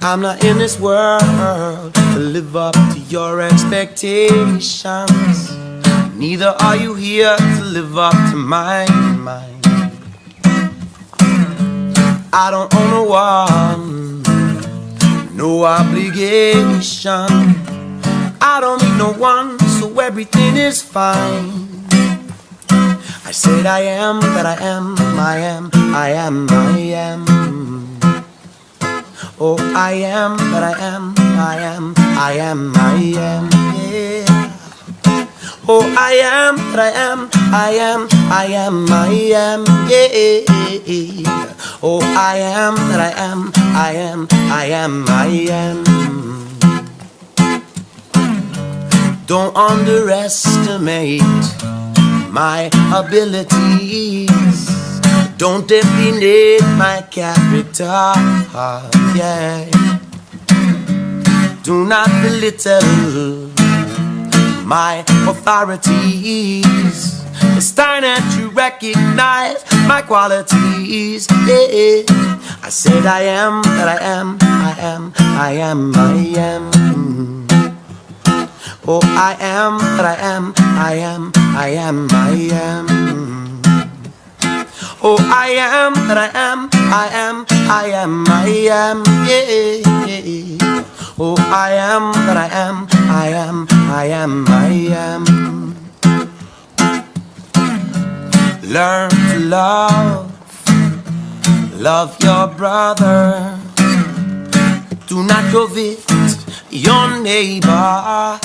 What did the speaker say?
I'm not in this world to live up to your expectations. Neither are you here to live up to mine. I don't owe no one, no obligation. I don't need no one, so everything is fine. I said I am that I am, I am, I am, I am. Oh, I am that I am, I am, I am, I am, yeah. Oh, I am that I am, I am, I am, I am, yeah. Oh, I am that I am, I am, I am, I am. Don't underestimate my abilities. Don't define my character, yeah. Do not belittle my authorities. It's time that you recognize my qualities, yeah. I said I am that I am, I am, I am, I am. Oh, I am that I am, I am, I am, I am. Oh, I am that I am, I am, I am, I am, yeah. Oh, I am that I am, I am, I am, I am. Learn to love your brother. Do not covet your neighbor.